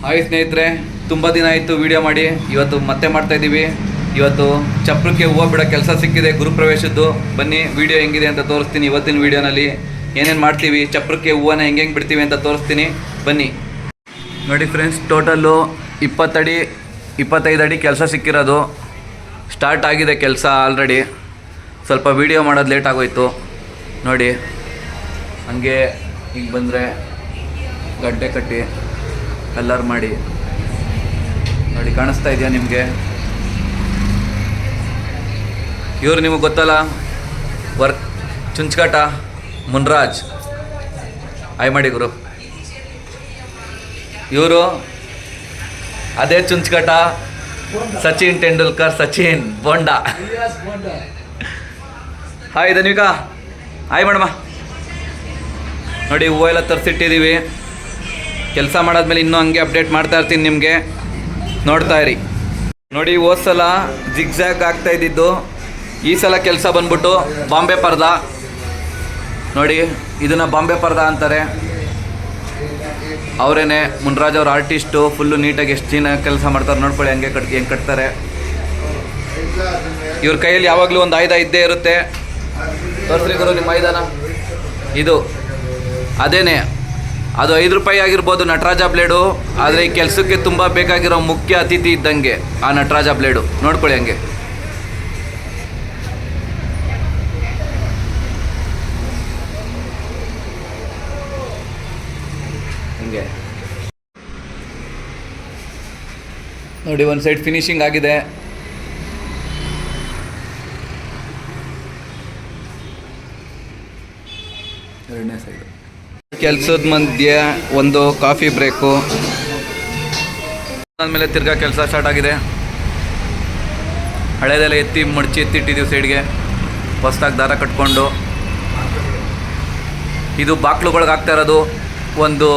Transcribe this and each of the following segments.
Hi ಸ್ನೇಹಿತರೆ, ತುಂಬ ದಿನ ಆಯಿತು ವಿಡಿಯೋ ಮಾಡಿ. ಇವತ್ತು ಮತ್ತೆ ಮಾಡ್ತಾಯಿದ್ದೀವಿ. ಇವತ್ತು ಚಪ್ರಕ್ಕೆ ಹೂವು ಬಿಡೋ ಕೆಲಸ ಸಿಕ್ಕಿದೆ, ಗುರುಪ್ರವೇಶದ್ದು. ಬನ್ನಿ ವಿಡಿಯೋ ಹೆಂಗಿದೆ ಅಂತ ತೋರಿಸ್ತೀನಿ. ಇವತ್ತಿನ ವಿಡಿಯೋನಲ್ಲಿ ಏನೇನು ಮಾಡ್ತೀವಿ, ಚಪ್ರಕ್ಕೆ ಹೂವನ್ನ ಹೆಂಗೆ ಬಿಡ್ತೀವಿ ಅಂತ ತೋರಿಸ್ತೀನಿ. ಬನ್ನಿ ನೋಡಿ ಫ್ರೆಂಡ್ಸ್, ಟೋಟಲ್ಲು 20 ಅಡಿ 25 ಅಡಿ ಕೆಲಸ ಸಿಕ್ಕಿರೋದು. ಸ್ಟಾರ್ಟ್ ಆಗಿದೆ ಕೆಲಸ ಆಲ್ರೆಡಿ. ಸ್ವಲ್ಪ ವಿಡಿಯೋ ಮಾಡೋದು ಲೇಟ್ ಆಗೋಯ್ತು ನೋಡಿ. ಹಂಗೆ ಈಗ ಬಂದರೆ ಗಡ್ಡೆ ಕಟ್ಟಿ ಕಲ್ಲರ್ ಮಾಡಿ ನೋಡಿ, ಕಾಣಿಸ್ತಾ ಇದೆಯಾ ನಿಮಗೆ? ಇವರು ನಿಮಗೆ ಗೊತ್ತಲ್ಲ, ವರ್ಕ್ ಚುಂಚ್ಕಾಟ ಮುನ್ರಾಜ್. ಆಯ್ ಮಾಡಿ ಗುರು. ಇವರು ಅದೇ ಚುಂಚ್ಕಾಟ ಸಚಿನ್ ತೆಂಡೂಲ್ಕರ್, ಸಚಿನ್ ಬೋಂಡಾ. ಹಾಯ್ ಧನ್ವಿಕಾ, ಹಾಯ್ ಮಾಡಮ್ಮ. ನೋಡಿ ಹೂವು ಎಲ್ಲ ತರಿಸಿಟ್ಟಿದ್ದೀವಿ. ಕೆಲಸ ಮಾಡಾದ್ಮೇಲೆ ಇನ್ನೂ ಹಂಗೆ ಅಪ್ಡೇಟ್ ಮಾಡ್ತಾ ಇರ್ತೀನಿ ನಿಮಗೆ, ನೋಡ್ತಾ ಇರಿ. ನೋಡಿ ಹೋದ ಸಲ ಜಿಗ್ಜ್ಯಾಗ್ ಆಗ್ತಾ ಇದ್ದಿದ್ದು, ಈ ಸಲ ಕೆಲಸ ಬಂದ್ಬಿಟ್ಟು ಬಾಂಬೆ ಪರ್ದ. ನೋಡಿ ಇದನ್ನು ಬಾಂಬೆ ಪರ್ದ ಅಂತಾರೆ. ಅವರೇನೆ ಮುನ್ರಾಜ್ ಅವ್ರ ಆರ್ಟಿಸ್ಟು. ಫುಲ್ಲು ನೀಟಾಗಿ ಎಷ್ಟು ದಿನ ಕೆಲಸ ಮಾಡ್ತಾರೆ ನೋಡ್ಕೊಳ್ಳಿ, ಹೆಂಗೆ ಕಟ್ತಾರೆ. ಇವ್ರ ಕೈಯಲ್ಲಿ ಯಾವಾಗಲೂ ಒಂದು ಆಯುಧ ಇದ್ದೇ ಇರುತ್ತೆ. ತೋರಿಸ್ರಿ ಗುರು ನಿಮ್ಮ ಆಯುಧನ. ಇದು ಅದೇನೆ, ಅದು 5 ರೂಪಾಯಿ ಆಗಿರ್ಬೋದು ನಟರಾಜ ಬ್ಲೇಡು, ಆದರೆ ಈ ಕೆಲಸಕ್ಕೆ ತುಂಬ ಬೇಕಾಗಿರೋ ಮುಖ್ಯ ಅತಿಥಿ ಇದ್ದಂಗೆ ಆ ನಟರಾಜ ಬ್ಲೇಡು. ನೋಡ್ಕೊಳ್ಳಿ ಹಂಗೆ. ಹಿಂಗೆ ನೋಡಿ, ಒಂದು ಸೈಡ್ ಫಿನಿಶಿಂಗ್ ಆಗಿದೆ. ಎರಡನೇ ಸೈಡು. ಕೆಲಸದ ಮಧ್ಯೆ ಒಂದು ಕಾಫಿ ಬ್ರೇಕು ಆದಮೇಲೆ ತಿರ್ಗಾ ಕೆಲಸ ಸ್ಟಾರ್ಟ್ ಆಗಿದೆ. ಹಳೇದೆಲ್ಲ ಮಡಚಿ ಎತ್ತಿಟ್ಟಿದ್ದೀವಿ ಸೈಡ್ಗೆ, ಹೊಸ್ದಾಗಿ ದಾರ ಕಟ್ಕೊಂಡು. ಇದು ಬಾಕ್ಲುಗಳಿಗೆ ಹಾಕ್ತಾ ಇರೋದು. ಒಂದು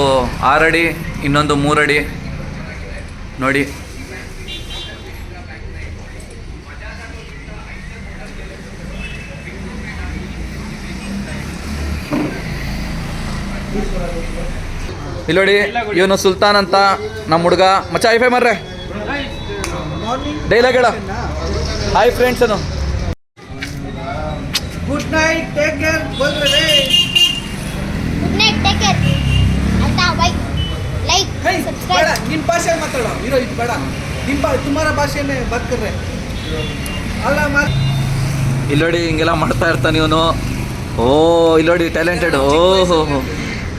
6 ಅಡಿ, ಇನ್ನೊಂದು 3 ಅಡಿ ನೋಡಿ. ಇಲ್ಲಿ ನೋಡಿ, ಇವನು ಸುಲ್ತಾನ್ ಅಂತ ನಮ್ಮ ಹುಡುಗ. ಮಚ್ಚ ಹೈಫೈ ಮಾರ್ರೆ, ಡೈಲಾಗ್ ಹೇಳ. Hi friends Anu. Good night, take care. Good night, take care. ಅಂತ ಬೈ, ಲೈಕ್, ಸಬ್ಸ್ಕ್ರೈಬ್. ನಿಮ್ಮ ಭಾಷೆ ಮಾತಾಡೋ ಇರೋ, ಇದು ಬೇಡ. ತುಮಾರ ಭಾಷೆನೇ ಬಾತ್ ಕರ್ರೆ ಅಲ್ಲ ಮಾರ್. ಇಲ್ಲಿ ನೋಡಿ ಹಿಂಗೆಲ್ಲ ಮಾಡ್ತಾ ಇರ್ತಾನೆ ಇವನು. ಓ ಇಲ್ಲಿ ನೋಡಿ, ಟ್ಯಾಲೆಂಟೆಡ್. ಓಹೋ,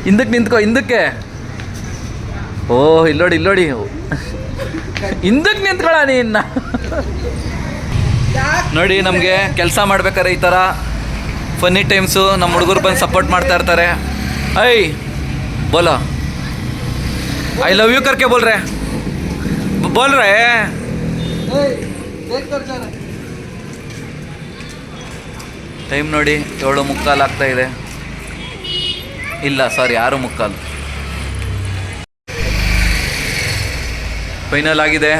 ಹಿಂದಕ್ಕೆ ನಿಂತ್ಕೋ, ಹಿಂದಕ್ಕೆ. ಓ ಇಲ್ಲಿ ನೋಡಿ, ಹಿಂದಕ್ಕೆ ನಿಂತ್ಕೊಳ್ಳ ನೀನು. ನೋಡಿ ನಮಗೆ ಕೆಲಸ ಮಾಡ್ಬೇಕಾದ್ರೆ ಈ ಥರ ಫನ್ನಿ ಟೈಮ್ಸು ನಮ್ಮ ಹುಡುಗರು ಬಂದು ಸಪೋರ್ಟ್ ಮಾಡ್ತಾ ಇರ್ತಾರೆ. ಐ ಬೋಲೋ, ಐ ಲವ್ ಯು ಕರ್ಕೆ ಬೋಲ್ ರೇ ಟೈಮ್ ನೋಡಿ 7:45 ಆಗ್ತಾ ಇದೆ. ಇಲ್ಲ ಸಾರಿ, 6:45. ಫೈನಲ್ ಆಗಿದೆ.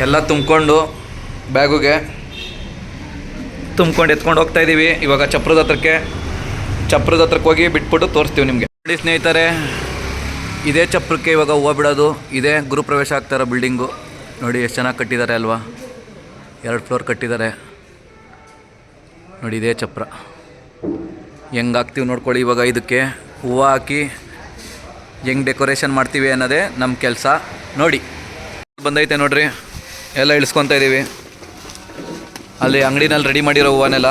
ಎಲ್ಲ ತುಂಬಿಕೊಂಡು ಬ್ಯಾಗುಗೆ ತುಂಬ್ಕೊಂಡು ಎತ್ಕೊಂಡು ಹೋಗ್ತಾ ಇದ್ದೀವಿ. ಇವಾಗ ಚಪ್ರದ ಹತ್ರಕ್ಕೆ ಹೋಗಿ ಬಿಟ್ಬಿಟ್ಟು ತೋರಿಸ್ತೀವಿ ನಿಮಗೆ. ನೋಡಿ ಸ್ನೇಹಿತರೆ, ಇದೇ ಚಪ್ರಕ್ಕೆ ಇವಾಗ ಹೂವು ಬಿಡೋದು. ಇದೇ ಗುರುಪ್ರವೇಶ ಆಗ್ತಾರೋ ಬಿಲ್ಡಿಂಗು. ನೋಡಿ ಎಷ್ಟು ಚೆನ್ನಾಗಿ ಕಟ್ಟಿದ್ದಾರೆ ಅಲ್ವಾ, 2 ಫ್ಲೋರ್ ಕಟ್ಟಿದ್ದಾರೆ ನೋಡಿ. ಇದೇ ಚಪ್ರ ಹೆಂಗೆ ಹಾಕ್ತೀವಿ ನೋಡ್ಕೊಳ್ಳಿ. ಇವಾಗ ಇದಕ್ಕೆ ಹೂವು ಹಾಕಿ ಹೆಂಗೆ ಡೆಕೋರೇಷನ್ ಮಾಡ್ತೀವಿ ಅನ್ನೋದೇ ನಮ್ಮ ಕೆಲಸ. ನೋಡಿ ಬಂದೈತೆ ನೋಡ್ರಿ, ಎಲ್ಲ ಇಳಿಸ್ಕೊತಾ ಇದ್ದೀವಿ. ಅಲ್ಲಿ ಅಂಗಡಿನಲ್ಲಿ ರೆಡಿ ಮಾಡಿರೋ ಹೂವನ್ನೆಲ್ಲ,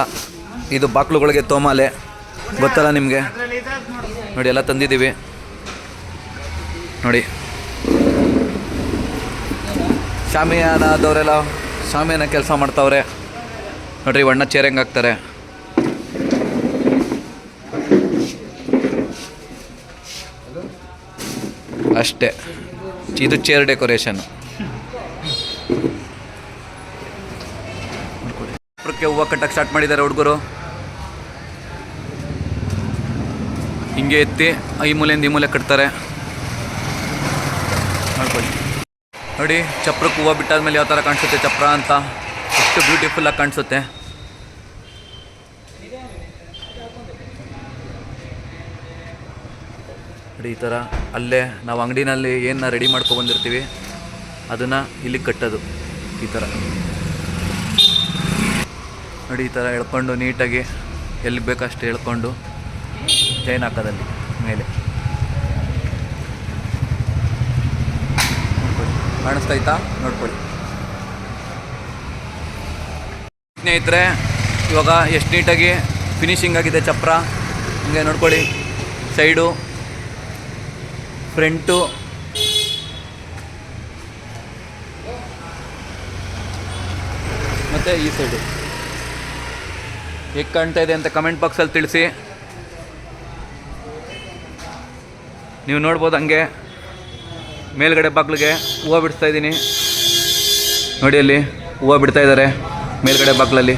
ಇದು ಬಾಕ್ಲುಗಳಿಗೆ ತೋಮಾಲೆ ಗೊತ್ತಲ್ಲ ನಿಮಗೆ. ನೋಡಿ ಎಲ್ಲ ತಂದಿದ್ದೀವಿ ನೋಡಿ. ಶಾಮಿಯಾನದವರೆಲ್ಲ ಶಾಮಿಯಾನ ಕೆಲಸ ಮಾಡ್ತಾವ್ರೆ ನೋಡ್ರಿ. ಬಣ್ಣ ಚೇರ್ ಹೆಂಗೆ ಹಾಕ್ತಾರೆ. ಅಷ್ಟೇ, ಇದು ಚೇರ್ ಡೆಕೋರೇಷನ್. ಚಪ್ರಕ್ಕೆ ಹೂವು ಕಟ್ಟಕ್ಕೆ ಸ್ಟಾರ್ಟ್ ಮಾಡಿದ್ದಾರೆ ಹುಡುಗರು. ಹಿಂಗೆ ಎತ್ತಿ ಈ ಮೂಲೆಯಿಂದ ಈ ಮೂಲೆ ಕಟ್ತಾರೆ ನೋಡ್ಕೊಳ್ಳಿ. ನೋಡಿ ಚಪ್ರಕ್ಕೆ ಹೂವು ಬಿಟ್ಟಾದ್ಮೇಲೆ ಯಾವ ಥರ ಕಾಣಿಸುತ್ತೆ ಚಪ್ರ ಅಂತ, ಎಷ್ಟು ಬ್ಯೂಟಿಫುಲ್ಲಾಗಿ ಕಾಣಿಸುತ್ತೆ. ನೋಡಿ ಈ ಥರ ಅಲ್ಲೇ ನಾವು ಅಂಗಡಿನಲ್ಲಿ ಏನು ರೆಡಿ ಮಾಡ್ಕೊಬಂದಿರ್ತೀವಿ ಅದನ್ನು ಇಲ್ಲಿ ಕಟ್ಟೋದು ಈ ಥರ ನೋಡಿ. ಈ ಥರ ಎಳ್ಕೊಂಡು ನೀಟಾಗಿ ಎಲ್ಲಿ ಬೇಕಷ್ಟು ಎಳ್ಕೊಂಡು ಚೈನ್ ಹಾಕೋದಲ್ಲಿ ಮೇಲೆ ನೋಡ್ಕೊಳ್ಳಿ. ಕಾಣಿಸ್ತಾಯ್ತಾ ನೋಡ್ಕೊಳ್ಳಿ ಸ್ನೇಹಿತರೆ. ಇವಾಗ ಎಷ್ಟು ನೀಟಾಗಿ ಫಿನಿಶಿಂಗ್ ಆಗಿದೆ ಚಪ್ರ. ಹಿಂಗೆ ನೋಡ್ಕೊಳ್ಳಿ, ಸೈಡು, ಫ್ರಂಟು, ಮತ್ತು ಈ ಸೈಡು ಹೇಗೆ ಕಾಣ್ತಾ ಇದೆ ಅಂತ ಕಮೆಂಟ್ ಬಾಕ್ಸಲ್ಲಿ ತಿಳಿಸಿ. ನೀವು ನೋಡ್ಬೋದು ಹಂಗೆ ಮೇಲ್ಗಡೆ ಬಾಗಿಲಿಗೆ ಹೂವು ಬಿಡಿಸ್ತಾ ಇದ್ದೀನಿ ನೋಡಿ. ಅಲ್ಲಿ ಹೂವು ಬಿಡ್ತಾ ಇದ್ದಾರೆ ಮೇಲ್ಗಡೆ ಬಾಗಿಲಲ್ಲಿ,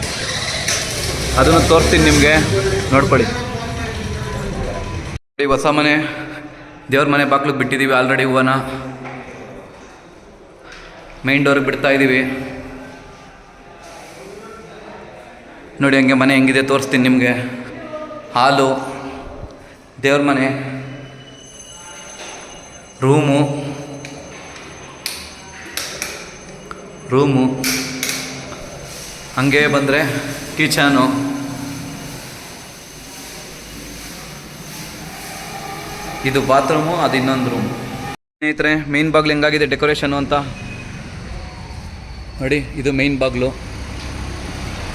ಅದನ್ನು ತೋರಿಸ್ತೀನಿ ನಿಮಗೆ ನೋಡ್ಕೊಳ್ಳಿ. ನೋಡಿ ಹೊಸ ಮನೆ ದೇವ್ರ ಮನೆ ಬಾಗಿಲಿಗೆ ಬಿಟ್ಟಿದ್ದೀವಿ ಆಲ್ರೆಡಿ ಹೂವನ. ಮೈನ್ ಡೋರ್ಗೆ ಬಿಡ್ತಾ ಇದ್ದೀವಿ ನೋಡಿ. ಹಂಗೆ ಮನೆ ಹೆಂಗಿದೆ ತೋರಿಸ್ತೀನಿ ನಿಮಗೆ. ಹಾಲು, ದೇವ್ರ ಮನೆ, ರೂಮು, ಹಂಗೆ ಬಂದರೆ ಕಿಚನು, ಇದು ಬಾತ್ರೂಮು, ಅದು ಇನ್ನೊಂದು ರೂಮು. ಸ್ನೇಹಿತರೆ ಮೇನ್ ಬಾಗಿಲು ಹೆಂಗಾಗಿದೆ ಡೆಕೋರೇಷನು ಅಂತ ನೋಡಿ. ಇದು ಮೇನ್ ಬಾಗಿಲು,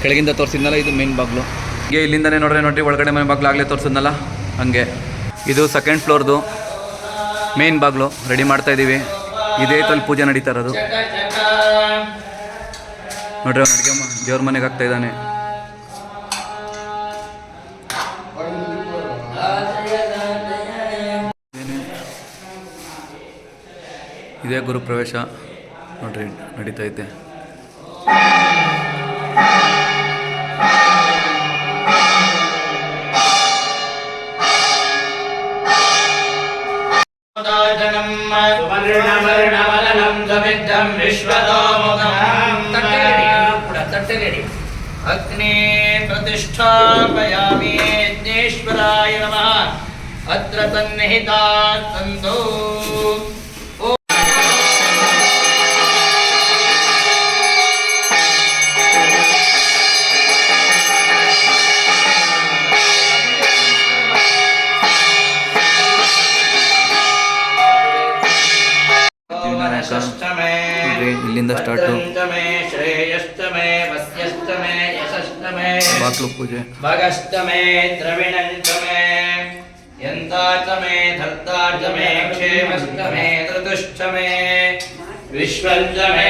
ಕೆಳಗಿಂದ ತೋರಿಸಿದ್ನಲ್ಲ ಇದು ಮೇನ್ ಬಾಗಿಲು. ಹೀಗೆ ಇಲ್ಲಿಂದನೇ ನೋಡ್ರಿ ಒಳಗಡೆ ಮನೆ ಬಾಗಿಲು ಆಗಲೇ ತೋರಿಸಿದ್ನಲ್ಲ ಹಂಗೆ. ಇದು ಸೆಕೆಂಡ್ ಫ್ಲೋರ್ದು ಮೇನ್ ಬಾಗಿಲು ರೆಡಿ ಮಾಡ್ತಾ ಇದ್ದೀವಿ. ಇದೇ ತಲ್ಲಿ ಪೂಜೆ ನಡೀತಾ ಇರೋದು ನೋಡ್ರಿ. ಅವ್ನು ಅಡುಗೆ ದೇವ್ರ ಮನೆಗೆ ಆಗ್ತಾ ಇದ್ದಾನೆ. ಇದೇ ಗುರುಪ್ರವೇಶ ನೋಡ್ರಿ ನಡೀತಾ ಐತೆ. अग्ने प्रतिष्ठापयामि यज्ञेश्वराय नमः। अत्र तन्निहितात् सन्तो ಇಲ್ಲಿಂದ ಸ್ಟಾರ್ಟು ಶ್ರೇಯಷ್ಟಮೇ ವಸ್ಯಷ್ಟಮೇ ಯಶಷ್ಟಮೇ ಬಾಕ್ಲು ಪೂಜೆ. ಭಗಷ್ಟಮೇ ದ್ರವಿಣಂತಮೇ ಯಂತಾಚಮೇ ಧರ್ತಾಚಮೇ ಕ್ಷೇಮಷ್ಟಮೇ ಧೃತುಷ್ಟಮೇ ವಿಶ್ವಂತಮೇ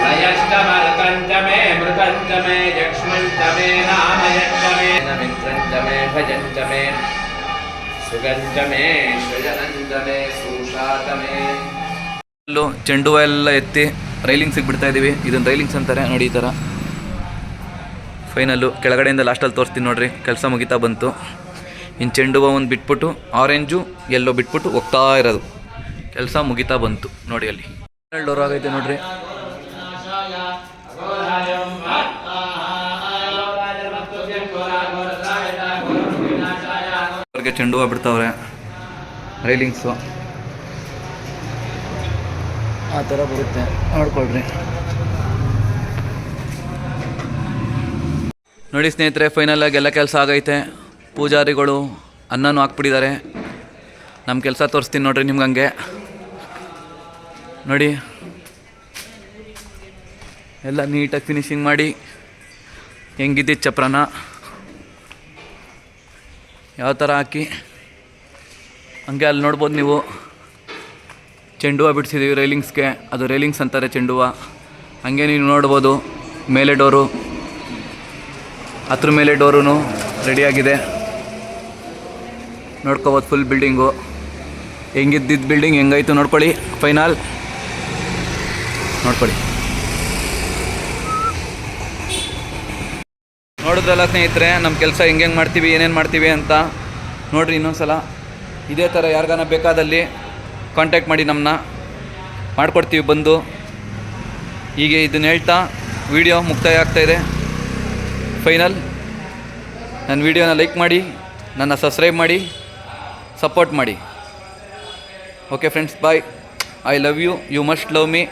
लयष्टमर्कण्टमे मृकण्टमे यक्ष्मण्टमे नामयण्टमे नमित्रण्टमे भजण्टमे सुगण्टमे श्रजनन्तमे सूषातमे. ಅಲ್ಲೂ ಚೆಂಡು ಹೂವು ಎಲ್ಲ ಎತ್ತಿ ರೈಲಿಂಗ್ಸಿಗೆ ಬಿಡ್ತಾ ಇದ್ದೀವಿ. ಇದನ್ನು ರೈಲಿಂಗ್ಸ್ ಅಂತಾರೆ ನೋಡಿ. ಈ ಥರ ಫೈನಲ್ಲು ಕೆಳಗಡೆಯಿಂದ ಲಾಸ್ಟಲ್ಲಿ ತೋರಿಸ್ತೀನಿ ನೋಡಿರಿ. ಕೆಲಸ ಮುಗಿತಾ ಬಂತು. ಇನ್ನು ಚೆಂಡು ಹೂವು ಒಂದು ಬಿಟ್ಬಿಟ್ಟು ಆರೆಂಜು ಎಲ್ಲೋ ಬಿಟ್ಬಿಟ್ಟು ಹೋಗ್ತಾ ಇರೋದು. ಕೆಲಸ ಮುಗಿತಾ ಬಂತು ನೋಡಿ. ಅಲ್ಲಿ ಡೋರ್ ಆಗೈತೆ ನೋಡಿರಿ. ಅವ್ರಿಗೆ ಚೆಂಡು ಹೂವು ಬಿಡ್ತಾವ್ರೆ ರೈಲಿಂಗ್ಸು ಆ ಥರ ಬರುತ್ತೆ ನೋಡ್ಕೊಳ್ರಿ. ನೋಡಿ ಸ್ನೇಹಿತರೆ, ಫೈನಲಾಗಿ ಎಲ್ಲ ಕೆಲಸ ಆಗೈತೆ. ಪೂಜಾರಿಗಳು ಅನ್ನನೂ ಹಾಕ್ಬಿಟ್ಟಿದ್ದಾರೆ. ನಮ್ಮ ಕೆಲಸ ತೋರಿಸ್ತೀನಿ ನೋಡಿರಿ ನಿಮ್ಗೆ. ಹಂಗೆ ನೋಡಿ ಎಲ್ಲ ನೀಟಾಗಿ ಫಿನಿಶಿಂಗ್ ಮಾಡಿ ಹೆಂಗಿದ್ದಿದ್ದು ಚಪ್ರನ ಯಾವ ಥರ ಹಾಕಿ ಹಂಗೆ ಅಲ್ಲಿ ನೋಡ್ಬೋದು ನೀವು. ಚೆಂಡು ಹೂವು ಬಿಡಿಸಿದ್ದೀವಿ ರೈಲಿಂಗ್ಸ್ಗೆ. ಅದು ರೈಲಿಂಗ್ಸ್ ಅಂತಾರೆ ಚೆಂಡು ಹೂವು. ಹಂಗೆ ನೀವು ನೋಡ್ಬೋದು ಮೇಲೆ ಡೋರು, ಹತ್ರ ಮೇಲೆ ಡೋರು ರೆಡಿಯಾಗಿದೆ. ನೋಡ್ಕೋಬೋದು ಫುಲ್ ಬಿಲ್ಡಿಂಗು ಹೆಂಗಿದ್ದಿದ್ದು ಬಿಲ್ಡಿಂಗ್ ಹೆಂಗಾಯ್ತು ನೋಡ್ಕೊಳ್ಳಿ. ಫೈನಲ್ ನೋಡ್ಕೊಳ್ಳಿ. ನೋಡಿದ್ರಲ್ಲ ಸ್ನೇಹಿತರೆ ನಮ್ಮ ಕೆಲಸ ಹೆಂಗೆ ಮಾಡ್ತೀವಿ ಏನೇನು ಮಾಡ್ತೀವಿ ಅಂತ ನೋಡಿರಿ. ಇನ್ನೊಂದು ಸಲ ಇದೇ ಥರ ಯಾರಿಗಾನ ಬೇಕಾದಲ್ಲಿ ಕಾಂಟ್ಯಾಕ್ಟ್ ಮಾಡಿ, ನಮ್ಮನ್ನ ಮಾಡಿಕೊಡ್ತೀವಿ ಬಂದು. ಹೀಗೆ ಇದನ್ನ ಹೇಳ್ತಾ ವಿಡಿಯೋ ಮುಕ್ತಾಯ ಆಗ್ತಾಯಿದೆ. ಫೈನಲ್ ನನ್ನ ವಿಡಿಯೋನ ಲೈಕ್ ಮಾಡಿ, ನನ್ನ ಸಬ್ಸ್ಕ್ರೈಬ್ ಮಾಡಿ, ಸಪೋರ್ಟ್ ಮಾಡಿ. Okay friends, bye. I love you. You must love me.